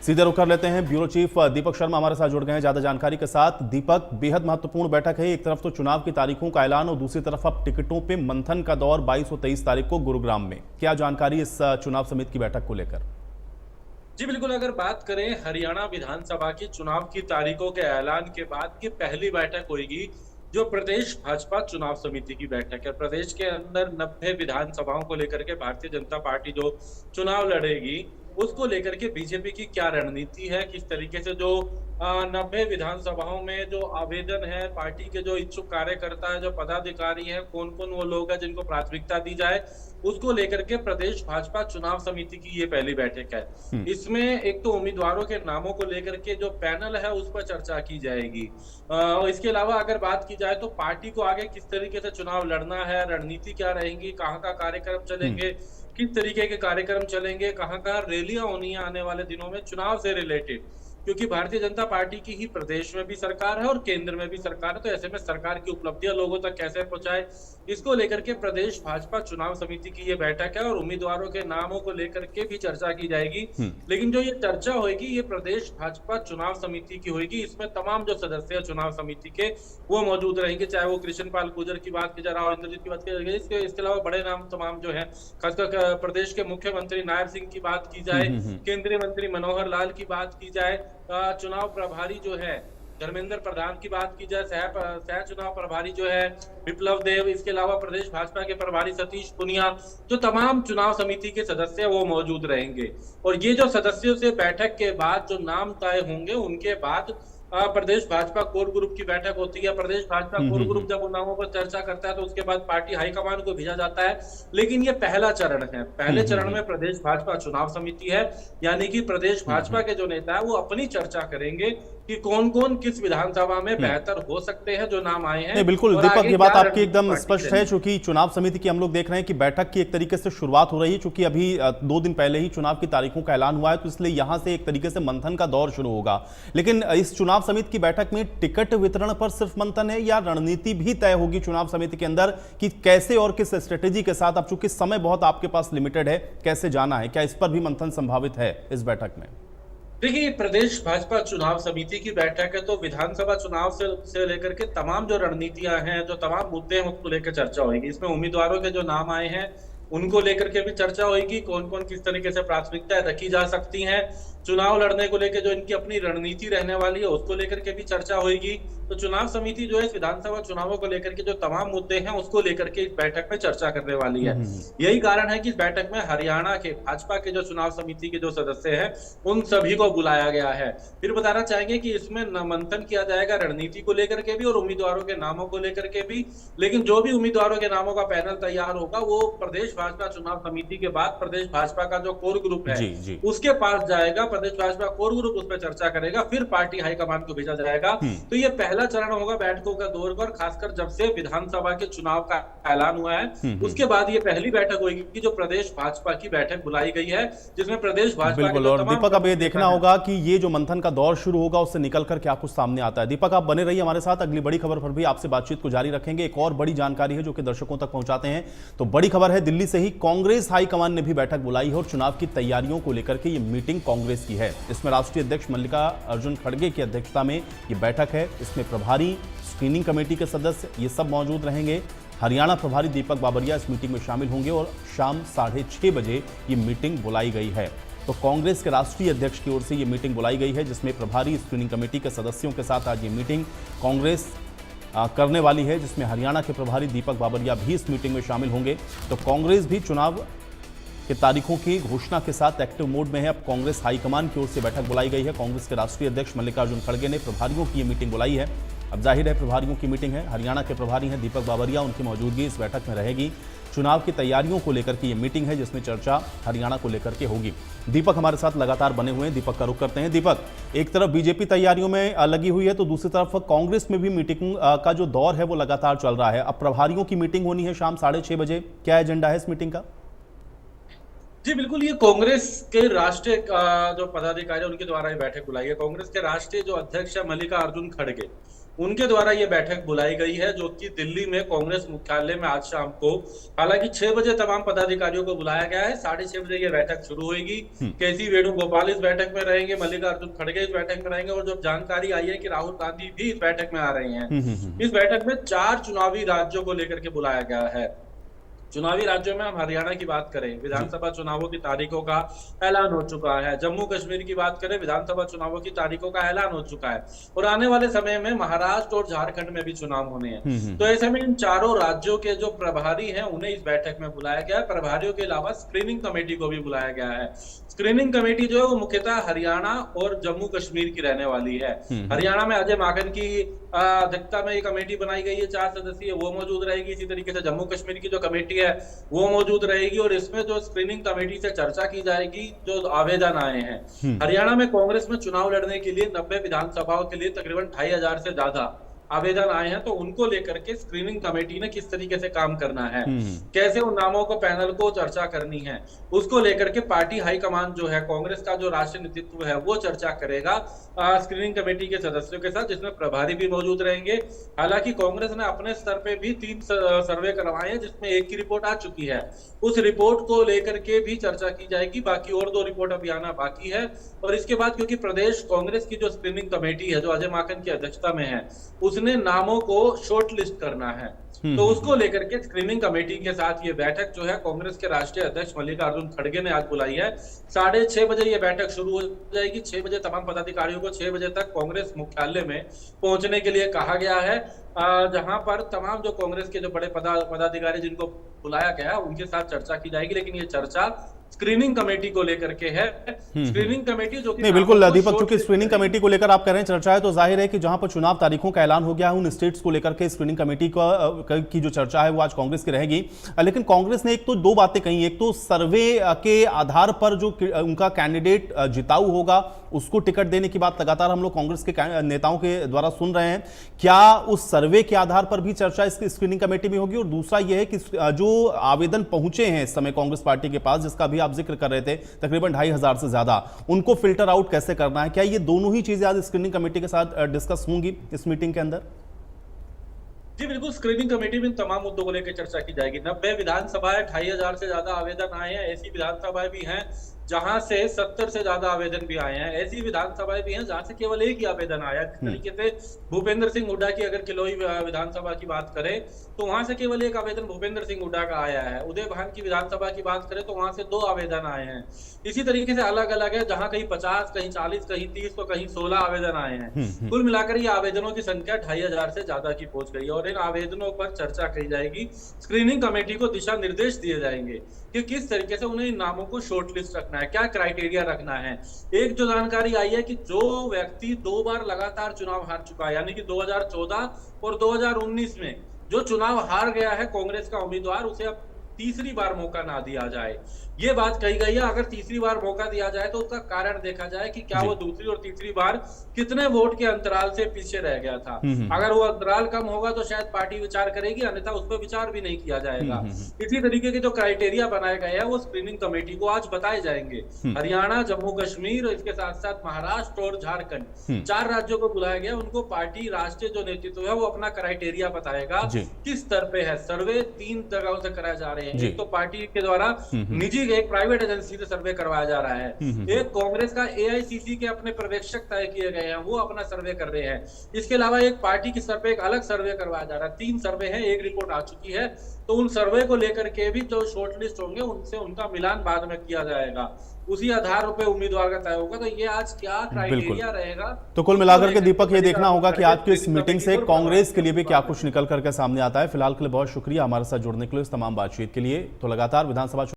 सीधे रुख कर लेते हैं। ब्यूरो चीफ दीपक शर्मा हमारे साथ जुड़ गए हैं ज्यादा जानकारी के साथ। दीपक, बेहद महत्वपूर्ण बैठक है। एक तरफ तो चुनाव की तारीखों का ऐलान और दूसरी तरफ अब टिकटों पे मंथन का दौर 22 और 23 तारीख को गुरुग्राम में। क्या जानकारी इस चुनाव समिति की बैठक को लेकर? जी बिल्कुल, अगर बात करें हरियाणा विधानसभा की चुनाव की तारीखों के ऐलान के बाद की पहली बैठक होगी जो प्रदेश भाजपा चुनाव समिति की बैठक है। प्रदेश के अंदर 90 विधानसभाओं को लेकर के भारतीय जनता पार्टी जो चुनाव लड़ेगी उसको लेकर के बीजेपी की क्या रणनीति है, किस तरीके से जो 90 विधानसभाओं में जो आवेदन है, पार्टी के जो इच्छुक कार्यकर्ता है, जो पदाधिकारी है, कौन कौन वो लोग हैं जिनको प्राथमिकता दी जाए, उसको लेकर के प्रदेश भाजपा चुनाव समिति की ये पहली बैठक है। इसमें एक तो उम्मीदवारों के नामों को लेकर के जो पैनल है उस पर चर्चा की जाएगी। और इसके अलावा अगर बात की जाए तो पार्टी को आगे किस तरीके से चुनाव लड़ना है, रणनीति क्या रहेगी, कहाँ का कार्यक्रम चलेंगे, किस तरीके के कार्यक्रम चलेंगे, कहाँ रैलियां होनी है आने वाले दिनों में चुनाव से रिलेटेड, क्योंकि भारतीय जनता पार्टी की ही प्रदेश में भी सरकार है और केंद्र में भी सरकार है। तो ऐसे में सरकार की उपलब्धियां लोगों तक कैसे पहुंचाए, इसको लेकर के प्रदेश भाजपा चुनाव समिति की ये बैठक है और उम्मीदवारों के नामों को लेकर के भी चर्चा की जाएगी। लेकिन जो ये चर्चा होगी ये प्रदेश भाजपा चुनाव समिति की होगी। इसमें तमाम जो सदस्य है चुनाव समिति के वो मौजूद रहेंगे, चाहे वो कृष्ण पाल गुर्जर की बात की जाए, राव इंद्रजीत की बात की जाए, इसके अलावा बड़े नाम तमाम जो है, खासकर प्रदेश के मुख्यमंत्री नायब सिंह की बात की जाए, केंद्रीय मंत्री मनोहर लाल की बात की जाए, चुनाव प्रभारी जो है धर्मेंद्र प्रधान की बात की जाए, सह चुनाव प्रभारी जो है विप्लव देव, इसके अलावा प्रदेश भाजपा के प्रभारी सतीश पुनिया, जो तमाम चुनाव समिति के सदस्य वो मौजूद रहेंगे। और ये जो सदस्यों से बैठक के बाद जो नाम तय होंगे उनके बाद प्रदेश भाजपा कोर ग्रुप की बैठक होती है। प्रदेश भाजपा कोर ग्रुप जब उन नामों पर चर्चा करता है तो उसके बाद पार्टी हाईकमान को भेजा जाता है। लेकिन ये पहला चरण है। पहले चरण में प्रदेश भाजपा चुनाव समिति है, यानी कि प्रदेश भाजपा के जो नेता है वो अपनी चर्चा करेंगे कि कौन कौन किस विधानसभा में बेहतर हो सकते हैं, जो नाम आए हैं। नहीं, बिल्कुल दीपक, ये बात आपकी एकदम स्पष्ट है। चूंकि चुनाव समिति की हम लोग देख रहे हैं कि बैठक की एक तरीके से शुरुआत हो रही है, चूंकि अभी 2 दिन पहले ही चुनाव की तारीखों का ऐलान हुआ है, तो इसलिए यहां से एक तरीके से मंथन का दौर शुरू होगा। लेकिन इस चुनाव समिति की बैठक में टिकट वितरण पर सिर्फ मंथन है या रणनीति भी तय होगी चुनाव समिति के अंदर कि कैसे और किस स्ट्रेटेजी के साथ? अब चूंकि समय बहुत आपके पास लिमिटेड है, कैसे जाना है, क्या इस पर भी मंथन संभावित है इस बैठक में? देखिए, प्रदेश भाजपा चुनाव समिति की बैठक है तो विधानसभा चुनाव से लेकर के तमाम जो रणनीतियां हैं, जो तमाम मुद्दे हैं उसको लेकर चर्चा होगी। इसमें उम्मीदवारों के जो नाम आए हैं उनको लेकर के भी चर्चा होगी, कौन कौन किस तरीके से प्राथमिकताएं रखी जा सकती हैं, चुनाव लड़ने को लेकर जो इनकी अपनी रणनीति रहने वाली है उसको लेकर के भी चर्चा होगी। तो चुनाव समिति जो है विधानसभा चुनावों को लेकर के जो तमाम मुद्दे हैं उसको लेकर के इस बैठक में चर्चा करने वाली है। यही कारण है कि इस बैठक में हरियाणा के भाजपा के जो चुनाव समिति के जो सदस्य हैं उन सभी को बुलाया गया है। फिर बताना चाहेंगे कि इसमें मंथन किया जाएगा रणनीति को लेकर के भी और उम्मीदवारों के नामों को लेकर के भी। लेकिन जो भी उम्मीदवारों के नामों का पैनल तैयार होगा वो प्रदेश भाजपा चुनाव समिति के बाद प्रदेश भाजपा का जो कोर ग्रुप है उसके पास जाएगा। प्रदेश भाजपा कोर ग्रुप उस पर चर्चा करेगा, फिर पार्टी हाईकमान को भेजा जाएगा। तो ये पहला चरण होगा बैठकों का दौर पर, खासकर जब से विधानसभा के चुनाव का ऐलान हुआ है उसके बाद ये पहली बैठक होगी कि जो प्रदेश भाजपा की बैठक बुलाई गई है, जिसमें प्रदेश भाजपा बिल्कुल। और दीपक, अब ये देखना होगा कि ये जो मंथन का दौर शुरू होगा उससे निकलकर क्या कुछ सामने आता है। दीपक, आप बने रहिए हमारे साथ, अगली बड़ी खबर पर भी आपसे बातचीत को जारी रखेंगे। एक और बड़ी जानकारी है जो कि दर्शकों तक पहुंचाते हैं। तो बड़ी खबर है, दिल्ली से ही कांग्रेस हाईकमान ने भी बैठक बुलाई है और चुनाव की तैयारियों को लेकर के ये मीटिंग कांग्रेस की है। इसमें राष्ट्रीय अध्यक्ष मल्लिकार्जुन खड़गे की अध्यक्षता में ये बैठक है। इसमें प्रभारी, स्क्रीनिंग कमेटी के सदस्य ये सब मौजूद रहेंगे। हरियाणा प्रभारी दीपक बाबरिया इस मीटिंग में शामिल होंगे और शाम 6:30 बजे ये मीटिंग बुलाई गई है। तो कांग्रेस के राष्ट्रीय अध्यक्ष की ओर से ये मीटिंग बुलाई गई है, जिसमें प्रभारी, स्क्रीनिंग कमेटी के सदस्यों के साथ आज ये मीटिंग कांग्रेस करने वाली है, जिसमें हरियाणा के प्रभारी दीपक बाबरिया भी इस मीटिंग में शामिल होंगे। तो कांग्रेस भी चुनाव के तारीखों की घोषणा के साथ एक्टिव मोड में है। अब कांग्रेस हाईकमान की ओर से बैठक बुलाई गई है। कांग्रेस के राष्ट्रीय अध्यक्ष मल्लिकार्जुन खड़गे ने प्रभारियों की ये मीटिंग बुलाई है। अब जाहिर है प्रभारियों की मीटिंग है, हरियाणा के प्रभारी हैं दीपक बाबरिया, उनकी मौजूदगी इस बैठक में रहेगी। चुनाव की तैयारियों को लेकर के ये मीटिंग है जिसमें चर्चा हरियाणा को लेकर के होगी। दीपक हमारे साथ लगातार बने हुए हैं, दीपक का रुख करते हैं। दीपक, एक तरफ बीजेपी तैयारियों में लगी हुई है तो दूसरी तरफ कांग्रेस में भी मीटिंग का जो दौर है वो लगातार चल रहा है। अब प्रभारियों की मीटिंग होनी है शाम 6:30 बजे, क्या एजेंडा है इस मीटिंग का? जी बिल्कुल, ये कांग्रेस के राष्ट्रीय जो पदाधिकारी हैं, उनके द्वारा ये बैठक बुलाई है। कांग्रेस के राष्ट्रीय जो अध्यक्ष है मल्लिकार्जुन खड़गे, उनके द्वारा ये बैठक बुलाई गई है, जो कि दिल्ली में कांग्रेस मुख्यालय में आज शाम को, हालांकि 6 बजे तमाम पदाधिकारियों को बुलाया गया है, 6:30 बजे ये बैठक शुरू होगी। केसी वेणुगोपाल इस बैठक में रहेंगे, मल्लिकार्जुन खड़गे इस बैठक में रहेंगे, और जो जानकारी आई है कि राहुल गांधी भी इस बैठक में आ रहे हैं। इस बैठक में 4 चुनावी राज्यों को लेकर के बुलाया गया है। चुनावी राज्यों में हम हरियाणा की बात करें, विधानसभा चुनावों की तारीखों का ऐलान हो चुका है। जम्मू कश्मीर की बात करें, विधानसभा चुनावों की तारीखों का ऐलान हो चुका है, और आने वाले समय में महाराष्ट्र और झारखंड में भी चुनाव होने हैं। तो ऐसे में इन चारों राज्यों के जो प्रभारी हैं उन्हें इस बैठक में बुलाया गया है। प्रभारियों के अलावा स्क्रीनिंग कमेटी को भी बुलाया गया है। स्क्रीनिंग कमेटी जो है वो मुख्यतः हरियाणा और जम्मू कश्मीर की रहने वाली है। हरियाणा में अजय माकन की अध्यक्षता में ये कमेटी बनाई गई है, 4 सदस्यीय, वो मौजूद रहेगी। इसी तरीके से जम्मू कश्मीर की जो कमेटी है वो मौजूद रहेगी, और इसमें जो स्क्रीनिंग कमेटी से चर्चा की जाएगी जो आवेदन आए हैं। हरियाणा में कांग्रेस में चुनाव लड़ने के लिए 90 विधानसभाओं के लिए तकरीबन 2500 से ज्यादा आवेदन आए हैं। तो उनको लेकर के स्क्रीनिंग कमेटी ने किस तरीके से काम करना है, कैसे उन नामों को पैनल को चर्चा करनी है, उसको लेकर के पार्टी हाईकमान जो है, कांग्रेस का जो राष्ट्रीय नेतृत्व है, वो चर्चा करेगा स्क्रीनिंग कमेटी के सदस्यों के साथ, जिसमें प्रभारी भी मौजूद रहेंगे। हालांकि कांग्रेस ने अपने स्तर पे भी 3 सर्वे करवाए हैं, जिसमें एक की रिपोर्ट आ चुकी है। उस रिपोर्ट को लेकर के भी चर्चा की जाएगी, बाकी और 2 रिपोर्ट अभी आना बाकी है। और इसके बाद क्योंकि प्रदेश कांग्रेस की जो स्क्रीनिंग कमेटी है, जो अजय माकन की अध्यक्षता में है, उसने नामों को शॉर्ट लिस्ट करना है, तो उसको लेकर के स्क्रीनिंग कमेटी के साथ ये बैठक जो है कांग्रेस के राष्ट्रीय अध्यक्ष मल्लिकार्जुन खड़गे ने आज बुलाई है। 6:30 बजे ये बैठक शुरू हो जाएगी। 6 बजे तमाम पदाधिकारियों को 6 बजे तक कांग्रेस मुख्यालय में पहुंचने के लिए कहा गया है, जहां पर तमाम जो कांग्रेस के जो बड़े पदाधिकारी जिनको बुलाया गया है उनके साथ चर्चा की जाएगी। लेकिन ये चर्चा स्क्रीनिंग कमेटी को लेकर के है। स्क्रीनिंग कमेटी जो कि नहीं, बिल्कुल दीपक, चूंकि स्क्रीनिंग कमेटी को लेकर आप कह रहे हैं चर्चा है, तो जाहिर है कि जहां पर चुनाव तारीखों का ऐलान हो गया है उन स्टेट्स को लेकर के स्क्रीनिंग कमेटी की जो चर्चा है वो आज कांग्रेस की रहेगी। लेकिन कांग्रेस ने एक तो 2 बातें कही, एक तो सर्वे के आधार पर जो उनका कैंडिडेट जिताऊ होगा उसको टिकट देने की बात लगातार हम लोग कांग्रेस के नेताओं के द्वारा सुन रहे हैं। क्या उस सर्वे के आधार पर भी चर्चा इस स्क्रीनिंग कमेटी में होगी? और दूसरा यह है कि जो आवेदन पहुंचे हैं इस समय कांग्रेस पार्टी के पास, जिसका भी आप जिक्र कर रहे थे, तकरीबन 2500 से ज्यादा, उनको फिल्टर आउट कैसे करना है? क्या ये दोनों ही चीजें आज स्क्रीनिंग कमेटी के साथ डिस्कस होंगी इस मीटिंग के अंदर? जी बिल्कुल, स्क्रीनिंग कमेटी में तमाम मुद्दों को लेकर चर्चा की जाएगी। 90 विधानसभाएं, 2500 से ज्यादा आवेदन आए हैं। ऐसी विधानसभाएं भी हैं जहां से 70 से ज्यादा आवेदन भी आए हैं। ऐसी विधानसभाएं भी हैं जहां से केवल एक ही आवेदन आया। जिस तरीके से भूपेंद्र सिंह हुड्डा की अगर किलोई विधानसभा की बात करें तो वहां से केवल एक आवेदन भूपेंद्र सिंह हुड्डा का आया है। उदय भान की विधानसभा की बात करें तो वहां से 2 आवेदन आए हैं। इसी तरीके से अलग अलग है, जहां कहीं 50, कहीं 40, कहीं 30, तो कहीं 16 आवेदन आए हैं। कुल मिलाकर ये आवेदनों की संख्या 2500 से ज्यादा की पहुंच गई है, और इन आवेदनों पर चर्चा की जाएगी। स्क्रीनिंग कमेटी को दिशा निर्देश दिए जाएंगे कि किस तरीके से उन्हें इन नामों को शॉर्टलिस्ट रखना है, क्या क्राइटेरिया रखना है। एक जो जानकारी आई है कि जो व्यक्ति 2 बार लगातार चुनाव हार चुका है, यानी कि 2014 और 2019 में जो चुनाव हार गया है कांग्रेस का उम्मीदवार, उसे अब तीसरी बार मौका ना दिया जाए, ये बात कही गई है। अगर तीसरी बार मौका दिया जाए तो उसका कारण देखा जाए कि क्या वो दूसरी और तीसरी बार कितने वोट के अंतराल से पीछे रह गया था। अगर वो अंतराल कम होगा तो शायद पार्टी विचार करेगी, अन्यथा उस पर विचार भी नहीं किया जाएगा। इसी तरीके के जो क्राइटेरिया बनाए गए हैं वो स्क्रीनिंग कमेटी को आज बताए जाएंगे। हरियाणा, जम्मू कश्मीर, इसके साथ साथ महाराष्ट्र और झारखंड, 4 राज्यों को बुलाया गया। उनको पार्टी राष्ट्रीय जो नेतृत्व है वो अपना क्राइटेरिया बताएगा किस स्तर पे है। सर्वे 3 जगहों से कराए जा रहे हैं। एक तो पार्टी के द्वारा निजी एक प्राइवेट एजेंसी से सर्वे करवाया जा रहा है, एक कांग्रेस का एआईसीसी के अपने पर्यवेक्षक तय किए गए हैं, वो अपना सर्वे कर रहे हैं। इसके अलावा एक पार्टी की स्तर पे एक अलग सर्वे करवाया जा रहा है। 3 सर्वे हैं, एक रिपोर्ट आ चुकी है। तो उन सर्वे को लेकर के भी जो शॉर्टलिस्ट होंगे उनसे उनका मिलान बाद में किया जाएगा, उसी आधार पे उम्मीदवार का तय होगा। तो ये आज क्या क्राइटेरिया रहेगा, तो कुल मिलाकर के दीपक ये देखना होगा कि आज की इस मीटिंग से कांग्रेस के लिए भी क्या कुछ निकल करके सामने आता है। फिलहाल के लिए बहुत शुक्रिया हमारे साथ जुड़ने के लिए, इस तमाम बातचीत के लिए। तो लगातार विधानसभा